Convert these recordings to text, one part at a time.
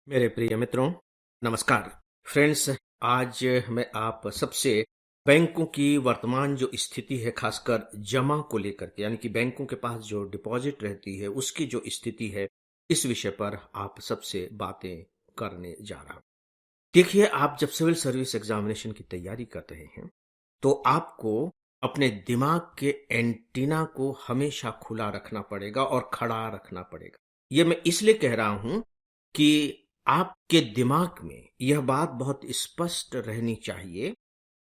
मेरे प्रिय मित्रों, नमस्कार। फ्रेंड्स, आज मैं आप सबसे बैंकों की वर्तमान जो स्थिति है, खासकर जमा को लेकर के, यानी कि बैंकों के पास जो डिपॉजिट रहती है उसकी जो स्थिति है, इस विषय पर आप सबसे बातें करने जा रहा हूं। देखिए, आप जब सिविल सर्विस एग्जामिनेशन की तैयारी कर रहे हैं तो आपको अपने दिमाग के एंटीना को हमेशा खुला रखना पड़ेगा और खड़ा रखना पड़ेगा। ये मैं इसलिए कह रहा हूं कि आपके दिमाग में यह बात बहुत स्पष्ट रहनी चाहिए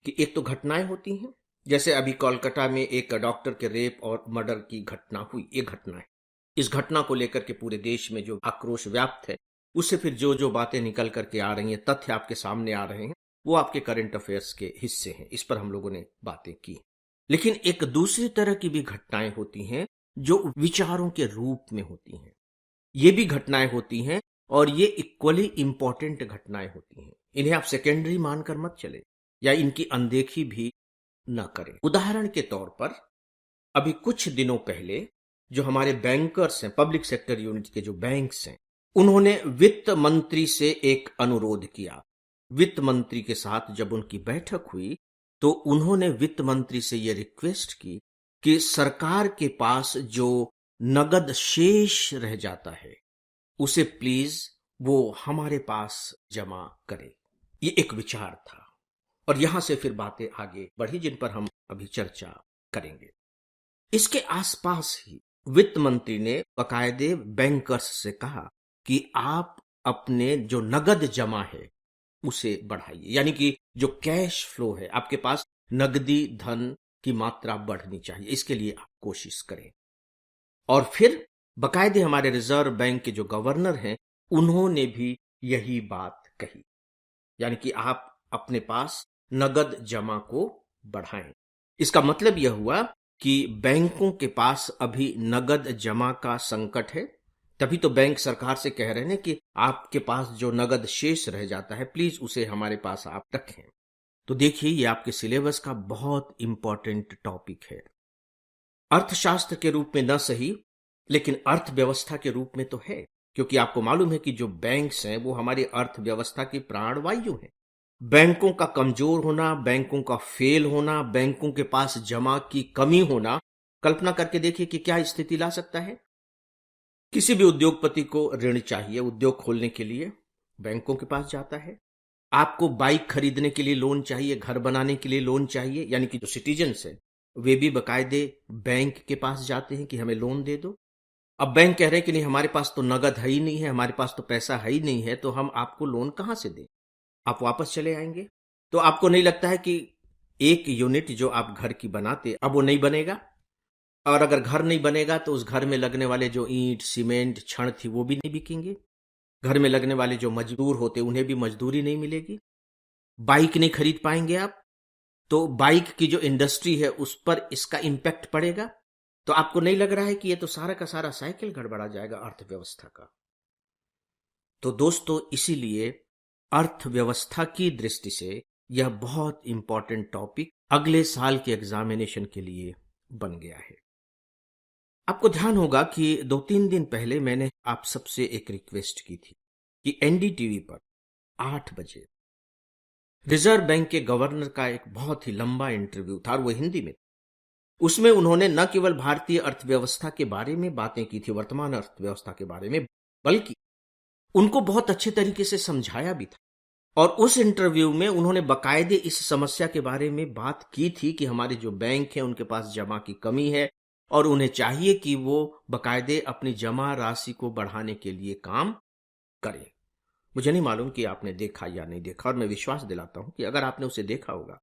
कि एक तो घटनाएं होती हैं, जैसे अभी कोलकाता में एक डॉक्टर के रेप और मर्डर की घटना हुई। ये घटना है, इस घटना को लेकर के पूरे देश में जो आक्रोश व्याप्त है, उससे फिर जो जो बातें निकल करके आ रही हैं, तथ्य आपके सामने आ रहे हैं, वो आपके करंट अफेयर्स के हिस्से हैं। इस पर हम लोगों ने बातें की। लेकिन एक दूसरी तरह की भी घटनाएं होती हैं जो विचारों के रूप में होती हैं। ये भी घटनाएं होती हैं और ये इक्वली इंपॉर्टेंट घटनाएं होती हैं। इन्हें आप सेकेंडरी मानकर मत चले या इनकी अनदेखी भी न करें। उदाहरण के तौर पर अभी कुछ दिनों पहले जो हमारे बैंकर्स हैं, पब्लिक सेक्टर यूनिट के जो बैंक्स हैं, उन्होंने वित्त मंत्री से एक अनुरोध किया। वित्त मंत्री के साथ जब उनकी बैठक हुई तो उन्होंने वित्त मंत्री से यह रिक्वेस्ट की कि सरकार के पास जो नगद शेष रह जाता है उसे प्लीज वो हमारे पास जमा करे। ये एक विचार था और यहां से फिर बातें आगे बढ़ी जिन पर हम अभी चर्चा करेंगे। इसके आसपास ही वित्त मंत्री ने बाकायदे बैंकर्स से कहा कि आप अपने जो नगद जमा है उसे बढ़ाइए, यानी कि जो कैश फ्लो है आपके पास, नगदी धन की मात्रा बढ़नी चाहिए, इसके लिए आप कोशिश करें। और फिर बाकायदे हमारे रिजर्व बैंक के जो गवर्नर हैं उन्होंने भी यही बात कही, यानी कि आप अपने पास नगद जमा को बढ़ाएं। इसका मतलब यह हुआ कि बैंकों के पास अभी नगद जमा का संकट है। तभी तो बैंक सरकार से कह रहे हैं कि आपके पास जो नगद शेष रह जाता है प्लीज उसे हमारे पास आप रखें। तो देखिए, ये आपके सिलेबस का बहुत इंपॉर्टेंट टॉपिक है। अर्थशास्त्र के रूप में न सही, लेकिन अर्थव्यवस्था के रूप में तो है, क्योंकि आपको मालूम है कि जो बैंक्स हैं वो हमारी अर्थव्यवस्था की प्राणवायु हैं। बैंकों का कमजोर होना, बैंकों का फेल होना, बैंकों के पास जमा की कमी होना, कल्पना करके देखिए कि क्या स्थिति ला सकता है। किसी भी उद्योगपति को ऋण चाहिए उद्योग खोलने के लिए, बैंकों के पास जाता है। आपको बाइक खरीदने के लिए लोन चाहिए, घर बनाने के लिए लोन चाहिए, यानी कि जो सिटीजन्स हैं वे भी बकायदे बैंक के पास जाते हैं कि हमें लोन दे दो। अब बैंक कह रहे हैं कि नहीं, हमारे पास तो नगद है ही नहीं है, हमारे पास तो पैसा है ही नहीं है, तो हम आपको लोन कहां से दें, आप वापस चले आएंगे। तो आपको नहीं लगता है कि एक यूनिट जो आप घर की बनाते अब वो नहीं बनेगा, और अगर घर नहीं बनेगा तो उस घर में लगने वाले जो ईंट सीमेंट छड़ थी वो भी नहीं बिकेंगे, घर में लगने वाले जो मजदूर होते उन्हें भी मजदूरी नहीं मिलेगी, बाइक नहीं खरीद पाएंगे आप, तो बाइक की जो इंडस्ट्री है उस पर इसका इंपैक्ट पड़ेगा। तो आपको नहीं लग रहा है कि ये तो सारा का सारा साइकिल गड़बड़ा जाएगा अर्थव्यवस्था का। तो दोस्तों, इसीलिए अर्थव्यवस्था की दृष्टि से यह बहुत इंपॉर्टेंट टॉपिक अगले साल के एग्जामिनेशन के लिए बन गया है। आपको ध्यान होगा कि 2-3 दिन पहले मैंने आप सबसे एक रिक्वेस्ट की थी कि एनडीटीवी पर 8 बजे रिजर्व बैंक के गवर्नर का एक बहुत ही लंबा इंटरव्यू था और वो हिंदी में। उसमें उन्होंने न केवल भारतीय अर्थव्यवस्था के बारे में बातें की थी, वर्तमान अर्थव्यवस्था के बारे में, बल्कि उनको बहुत अच्छे तरीके से समझाया भी था। और उस इंटरव्यू में उन्होंने बाकायदे इस समस्या के बारे में बात की थी कि हमारे जो बैंक हैं उनके पास जमा की कमी है और उन्हें चाहिए कि वो बाकायदे अपनी जमा राशि को बढ़ाने के लिए काम करें। मुझे नहीं मालूम कि आपने देखा या नहीं देखा, और मैं विश्वास दिलाता हूं कि अगर आपने उसे देखा होगा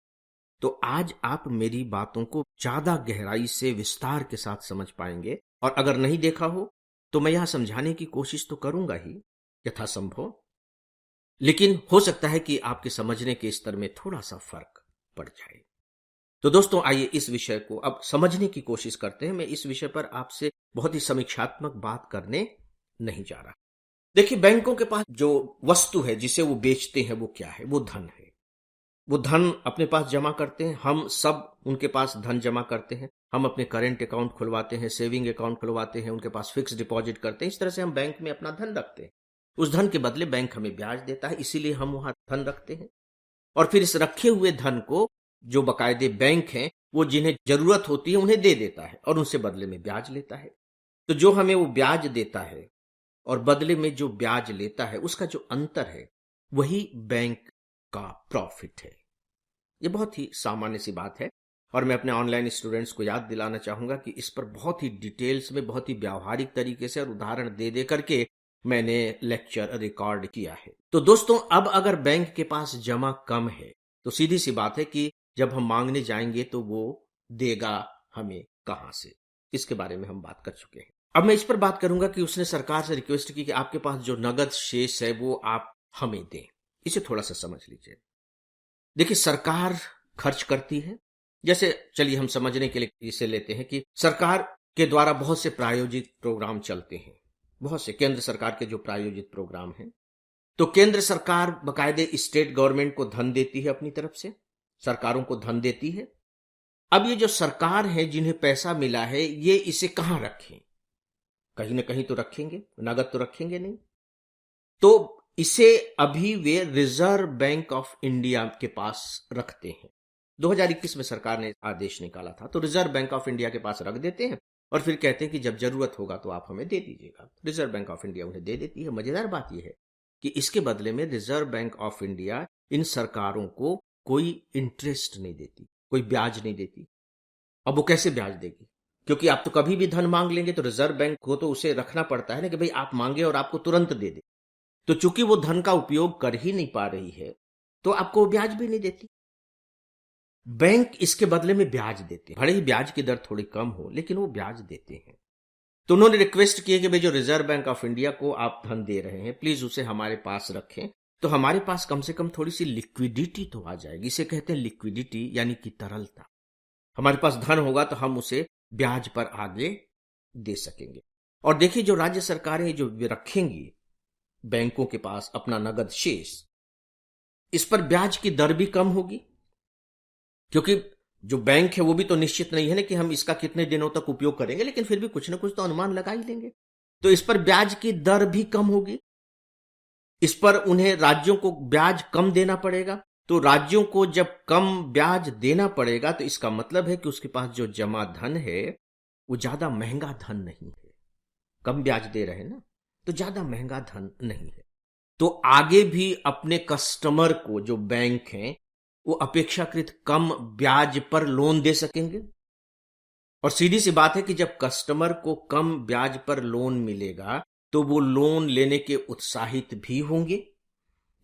तो आज आप मेरी बातों को ज्यादा गहराई से विस्तार के साथ समझ पाएंगे। और अगर नहीं देखा हो तो मैं यहां समझाने की कोशिश तो करूंगा ही यथासंभव, लेकिन हो सकता है कि आपके समझने के स्तर में थोड़ा सा फर्क पड़ जाए। तो दोस्तों, आइए इस विषय को अब समझने की कोशिश करते हैं। मैं इस विषय पर आपसे बहुत ही समीक्षात्मक बात करने नहीं जा रहा। देखिए, बैंकों के पास जो वस्तु है जिसे वो बेचते हैं वो क्या है, वो धन है। वो धन अपने पास जमा करते हैं, हम सब उनके पास धन जमा करते हैं। हम अपने करेंट अकाउंट खुलवाते हैं, सेविंग अकाउंट खुलवाते हैं, उनके पास फिक्स डिपॉजिट करते हैं। इस तरह से हम बैंक में अपना धन रखते हैं उस धन के बदले बैंक हमें ब्याज देता है, इसीलिए हम वहां धन रखते हैं। और फिर इस रखे हुए धन को जो बाकायदे बैंक हैं वो जिन्हें जरूरत होती है उन्हें दे देता है और उनसे बदले में ब्याज लेता है। तो जो हमें वो ब्याज देता है और बदले में जो ब्याज लेता है उसका जो अंतर है वही बैंक का प्रॉफिट है। ये बहुत ही सामान्य सी बात है और मैं अपने ऑनलाइन स्टूडेंट्स को याद दिलाना चाहूंगा कि इस पर बहुत ही डिटेल्स में, बहुत ही व्यावहारिक तरीके से और उदाहरण दे दे करके मैंने लेक्चर रिकॉर्ड किया है। तो दोस्तों, अब अगर बैंक के पास जमा कम है तो सीधी सी बात है कि जब हम मांगने जाएंगे तो वो देगा हमें कहां से, इसके बारे में हम बात कर चुके हैं। अब मैं इस पर बात करूंगा कि उसने सरकार से रिक्वेस्ट की कि आपके पास जो नगद शेष है वो आप हमें दें। इसे थोड़ा सा समझ लीजिए। देखिए, सरकार खर्च करती है, जैसे चलिए हम समझने के लिए इसे लेते हैं कि सरकार के द्वारा बहुत से प्रायोजित प्रोग्राम चलते हैं, बहुत से केंद्र सरकार के जो प्रायोजित प्रोग्राम हैं। तो केंद्र सरकार बकायदे स्टेट गवर्नमेंट को धन देती है, अपनी तरफ से सरकारों को धन देती है। अब ये जो सरकार है जिन्हें पैसा मिला है ये इसे कहां रखें? कहीं ना कहीं तो रखेंगे, नगद तो रखेंगे नहीं। तो इसे अभी वे रिजर्व बैंक ऑफ इंडिया के पास रखते हैं। 2021 में सरकार ने आदेश निकाला था, तो रिजर्व बैंक ऑफ इंडिया के पास रख देते हैं और फिर कहते हैं कि जब जरूरत होगा तो आप हमें दे दीजिएगा। रिजर्व बैंक ऑफ इंडिया उन्हें दे देती है। मजेदार बात यह है कि इसके बदले में reserve bank of India in सरकारों को कोई इंटरेस्ट नहीं देती, कोई ब्याज नहीं देती। अब वो कैसे ब्याज देगी? क्योंकि आप तो कभी भी धन मांग लेंगे तो रिजर्व बैंक को तो उसे रखना पड़ता है ना कि भाई आप मांगे और आपको तुरंत दे दे। तो चूंकि वो धन का उपयोग कर ही नहीं पा रही है तो आपको वो ब्याज भी नहीं देती। बैंक इसके बदले में ब्याज देते हैं, भले ही ब्याज की दर थोड़ी कम हो लेकिन वो ब्याज देते हैं। तो उन्होंने रिक्वेस्ट की कि भाई जो रिजर्व बैंक ऑफ इंडिया को आप धन दे रहे हैं प्लीज उसे हमारे पास रखें, तो हमारे पास कम से कम थोड़ी सी लिक्विडिटी तो आ जाएगी। इसे कहते हैं लिक्विडिटी, यानी कि तरलता। हमारे पास धन होगा तो हम उसे ब्याज पर आगे दे सकेंगे। और देखिए, जो राज्य सरकारें जो रखेंगी बैंकों के पास अपना नगद शेष, इस पर ब्याज की दर भी कम होगी, क्योंकि जो बैंक है वो भी तो निश्चित नहीं है ना कि हम इसका कितने दिनों तक उपयोग करेंगे, लेकिन फिर भी कुछ ना कुछ तो अनुमान लगा ही लेंगे। तो इस पर ब्याज की दर भी कम होगी। इस पर उन्हें राज्यों को ब्याज कम देना पड़ेगा। तो राज्यों को जब कम ब्याज देना पड़ेगा तो इसका मतलब है कि उसके पास जो जमा धन है वो ज्यादा महंगा धन नहीं है। कम ब्याज दे रहे हैं ना, तो ज्यादा महंगा धन नहीं है। तो आगे भी अपने कस्टमर को, जो बैंक हैं, वो अपेक्षाकृत कम ब्याज पर लोन दे सकेंगे। और सीधी सी बात है कि जब कस्टमर को कम ब्याज पर लोन मिलेगा तो वो लोन लेने के उत्साहित भी होंगे।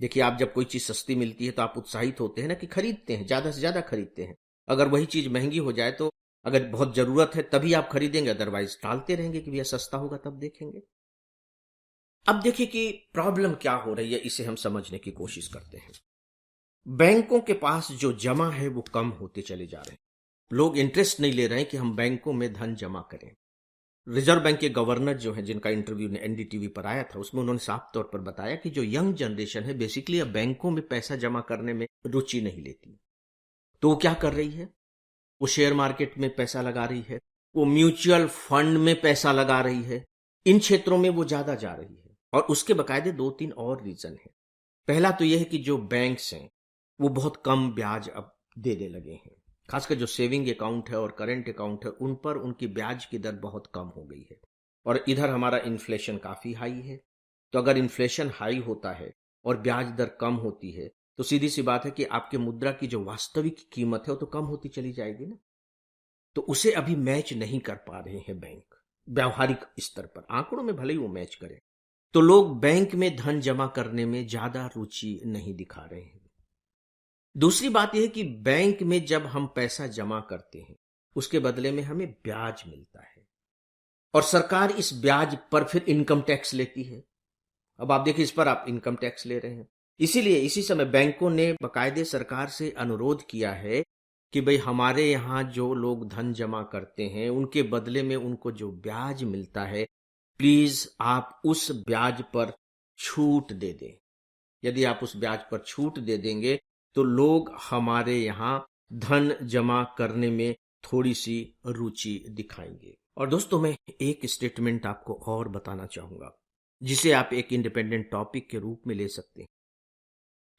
देखिए, आप जब कोई चीज सस्ती मिलती है तो आप उत्साहित होते हैं ना कि खरीदते हैं, ज्यादा से ज्यादा खरीदते हैं। अगर वही चीज महंगी हो जाए तो अगर बहुत जरूरत है तभी आप खरीदेंगे, अदरवाइज टालते रहेंगे कि भैया सस्ता होगा तब देखेंगे। अब देखिए कि प्रॉब्लम क्या हो रही है, इसे हम समझने की कोशिश करते हैं। बैंकों के पास जो जमा है वो कम होते चले जा रहे हैं। लोग इंटरेस्ट नहीं ले रहे हैं कि हम बैंकों में धन जमा करें। रिजर्व बैंक के गवर्नर जो है, जिनका इंटरव्यू एनडीटीवी पर आया था, उसमें उन्होंने साफ तौर पर बताया कि जो यंग जनरेशन है बेसिकली अब बैंकों में पैसा जमा करने में रुचि नहीं लेती। तो वो क्या कर रही है? वो शेयर मार्केट में पैसा लगा रही है, वो म्यूचुअल फंड में पैसा लगा रही है। इन क्षेत्रों में वो ज्यादा जा रही है। और उसके बकायदे 2-3 और रीजन है। पहला तो यह है कि जो बैंक्स हैं वो बहुत कम ब्याज अब देने लगे हैं। खासकर जो सेविंग अकाउंट है और करंट अकाउंट है उन पर उनकी ब्याज की दर बहुत कम हो गई है। और इधर हमारा इन्फ्लेशन काफी हाई है। तो अगर इन्फ्लेशन हाई होता है और ब्याज दर कम होती है तो सीधी सी बात है कि आपके मुद्रा की जो वास्तविक कीमत है वो तो कम होती चली जाएगी ना। तो उसे अभी मैच नहीं कर पा रहे हैं बैंक, व्यावहारिक स्तर पर। आंकड़ों में भले ही वो मैच करें, तो लोग बैंक में धन जमा करने में ज्यादा रुचि नहीं दिखा रहे हैं। दूसरी बात यह है कि बैंक में जब हम पैसा जमा करते हैं उसके बदले में हमें ब्याज मिलता है और सरकार इस ब्याज पर फिर इनकम टैक्स लेती है। अब आप देखिए, इस पर आप इनकम टैक्स ले रहे हैं। इसीलिए इसी समय बैंकों ने बाकायदे सरकार से अनुरोध किया है कि भाई हमारे यहां जो लोग धन जमा करते हैं उनके बदले में उनको जो ब्याज मिलता है प्लीज आप उस ब्याज पर छूट दे दें। यदि आप उस ब्याज पर छूट दे देंगे तो लोग हमारे यहां धन जमा करने में थोड़ी सी रुचि दिखाएंगे। और दोस्तों, मैं एक स्टेटमेंट आपको और बताना चाहूंगा। जिसे आप एक इंडिपेंडेंट टॉपिक के रूप में ले सकते हैं।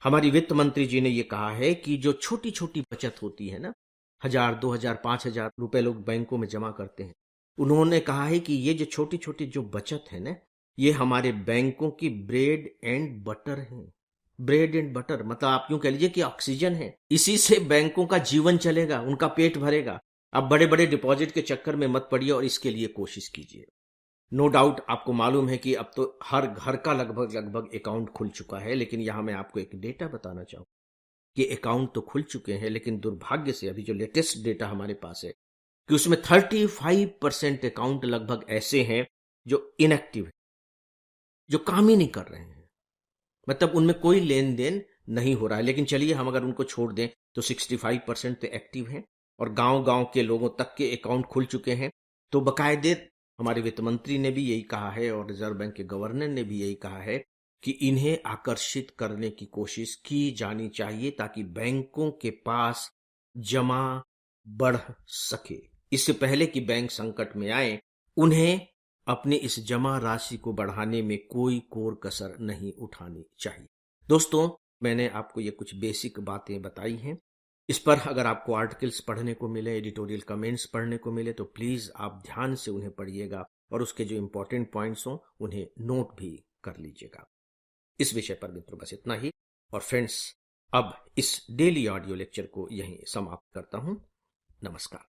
हमारी वित्त मंत्री जी ने ये कहा है कि जो छोटी छोटी बचत होती है ना, 1,000, 2,000, 5,000 रुपए लोग बैंकों में जमा करते हैं, उन्होंने कहा है कि ये जो छोटी छोटी जो बचत है ना, ये हमारे बैंकों की ब्रेड एंड बटर है। ब्रेड एंड बटर मतलब आप यूं कह लीजिए कि ऑक्सीजन है, इसी से बैंकों का जीवन चलेगा, उनका पेट भरेगा। आप बड़े बड़े डिपॉजिट के चक्कर में मत पड़िए और इसके लिए कोशिश कीजिए। नो डाउट आपको मालूम है कि अब तो हर घर का लगभग लगभग अकाउंट खुल चुका है, लेकिन यहां मैं आपको एक डेटा बताना चाहूँ कि अकाउंट तो खुल चुके हैं, लेकिन दुर्भाग्य से अभी जो लेटेस्ट डेटा हमारे पास है कि उसमें 35% अकाउंट लगभग ऐसे हैं जो इनएक्टिव है, जो काम ही नहीं कर रहे हैं, मतलब उनमें कोई लेन देन नहीं हो रहा है। लेकिन चलिए हम अगर उनको छोड़ दें तो 65% तो एक्टिव हैं और गांव गांव के लोगों तक के अकाउंट खुल चुके हैं। तो बकायदे हमारे वित्त मंत्री ने भी यही कहा है और रिजर्व बैंक के गवर्नर ने भी यही कहा है कि इन्हें आकर्षित करने की कोशिश की जानी चाहिए ताकि बैंकों के पास जमा बढ़ सके। इससे पहले कि बैंक संकट में आए, उन्हें अपनी इस जमा राशि को बढ़ाने में कोई कोर कसर नहीं उठानी चाहिए। दोस्तों, मैंने आपको ये कुछ बेसिक बातें बताई हैं। इस पर अगर आपको आर्टिकल्स पढ़ने को मिले, एडिटोरियल कमेंट्स पढ़ने को मिले, तो प्लीज आप ध्यान से उन्हें पढ़िएगा और उसके जो इंपॉर्टेंट पॉइंट्स हों उन्हें नोट भी कर लीजिएगा। इस विषय पर मित्रों बस इतना ही। और फ्रेंड्स, अब इस डेली ऑडियो लेक्चर को यहीं समाप्त करता हूं। नमस्कार।